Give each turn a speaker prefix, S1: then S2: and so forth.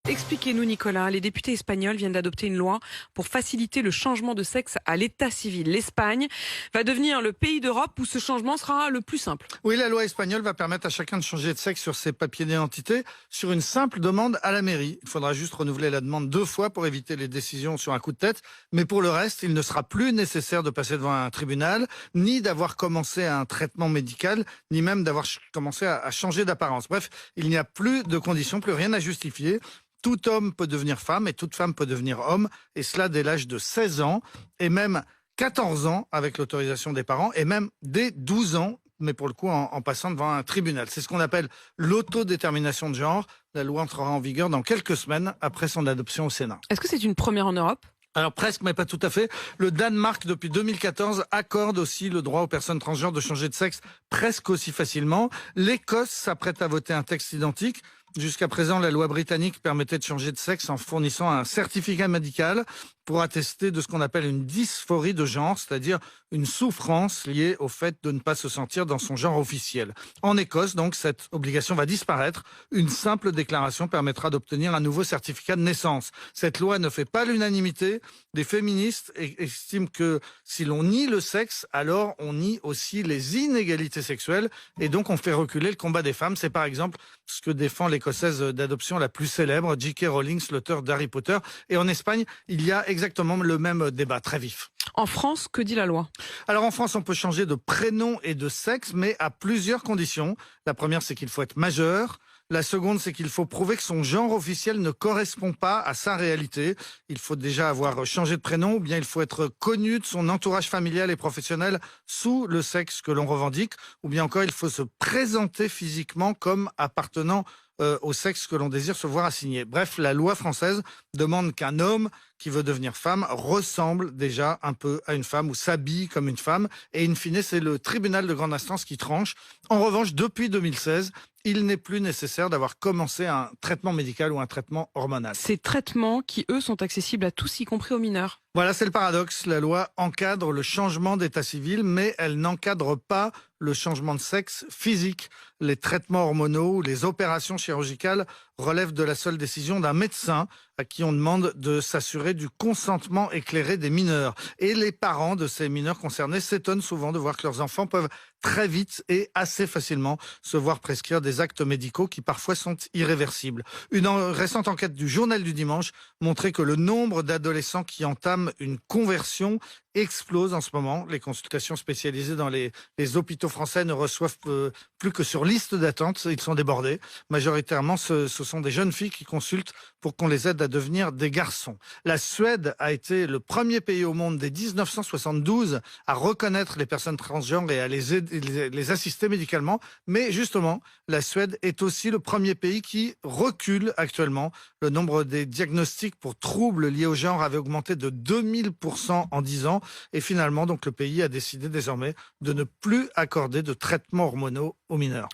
S1: Expliquez-nous Nicolas, les députés espagnols viennent d'adopter une loi pour faciliter le changement de sexe à l'état civil. L'Espagne va devenir le pays d'Europe où ce changement sera le plus simple.
S2: Oui, la loi espagnole va permettre à chacun de changer de sexe sur ses papiers d'identité sur une simple demande à la mairie. Il faudra juste renouveler la demande 2 fois pour éviter les décisions sur un coup de tête. Mais pour le reste, il ne sera plus nécessaire de passer devant un tribunal, ni d'avoir commencé un traitement médical, ni même d'avoir commencé à changer d'apparence. Bref, il n'y a plus de conditions, plus rien à justifier. Tout homme peut devenir femme et toute femme peut devenir homme, et cela dès l'âge de 16 ans, et même 14 ans avec l'autorisation des parents, et même dès 12 ans, mais pour le coup en passant devant un tribunal. C'est ce qu'on appelle l'autodétermination de genre. La loi entrera en vigueur dans quelques semaines après son adoption au Sénat.
S1: Est-ce que c'est une première en Europe ?
S2: Alors presque, mais pas tout à fait. Le Danemark, depuis 2014, accorde aussi le droit aux personnes transgenres de changer de sexe presque aussi facilement. L'Écosse s'apprête à voter un texte identique. Jusqu'à présent, la loi britannique permettait de changer de sexe en fournissant un certificat médical pour attester de ce qu'on appelle une dysphorie de genre, c'est-à-dire une souffrance liée au fait de ne pas se sentir dans son genre officiel. En Écosse, donc, cette obligation va disparaître. Une simple déclaration permettra d'obtenir un nouveau certificat de naissance. Cette loi ne fait pas l'unanimité. Les féministes estiment que si l'on nie le sexe, alors on nie aussi les inégalités sexuelles et donc on fait reculer le combat des femmes. C'est par exemple ce que défend l'Écossaise d'adoption la plus célèbre, J.K. Rowling, l'auteur d'Harry Potter. Et en Espagne, il y a exactement le même débat très vif.
S1: En France, que dit la loi ?
S2: Alors en France, on peut changer de prénom et de sexe, mais à plusieurs conditions. La première, c'est qu'il faut être majeur. La seconde, c'est qu'il faut prouver que son genre officiel ne correspond pas à sa réalité. Il faut déjà avoir changé de prénom, ou bien il faut être connu de son entourage familial et professionnel sous le sexe que l'on revendique, ou bien encore il faut se présenter physiquement comme appartenant au sexe que l'on désire se voir assigner. Bref, la loi française demande qu'un homme qui veut devenir femme ressemble déjà un peu à une femme ou s'habille comme une femme. Et in fine, c'est le tribunal de grande instance qui tranche. En revanche, depuis 2016, il n'est plus nécessaire d'avoir commencé un traitement médical ou un traitement hormonal.
S1: Ces traitements qui, eux, sont accessibles à tous, y compris aux mineurs.
S2: Voilà, c'est le paradoxe. La loi encadre le changement d'état civil, mais elle n'encadre pas le changement de sexe physique. Les traitements hormonaux ou les opérations chirurgicales relèvent de la seule décision d'un médecin à qui on demande de s'assurer du consentement éclairé des mineurs. Et les parents de ces mineurs concernés s'étonnent souvent de voir que leurs enfants peuvent très vite et assez facilement se voir prescrire des actes médicaux qui parfois sont irréversibles. Une récente enquête du Journal du Dimanche montrait que le nombre d'adolescents qui entament une conversion explose en ce moment. Les consultations spécialisées dans les hôpitaux français ne reçoivent plus que sur liste d'attente. Ils sont débordés. Majoritairement, ce sont des jeunes filles qui consultent pour qu'on les aide à devenir des garçons. La Suède a été le premier pays au monde dès 1972 à reconnaître les personnes transgenres et à les assister médicalement. Mais justement, la Suède est aussi le premier pays qui recule actuellement. Le nombre des diagnostics pour troubles liés au genre avait augmenté de 2000% en 10 ans. Et finalement, donc, le pays a décidé désormais de ne plus accorder de traitements hormonaux aux mineurs.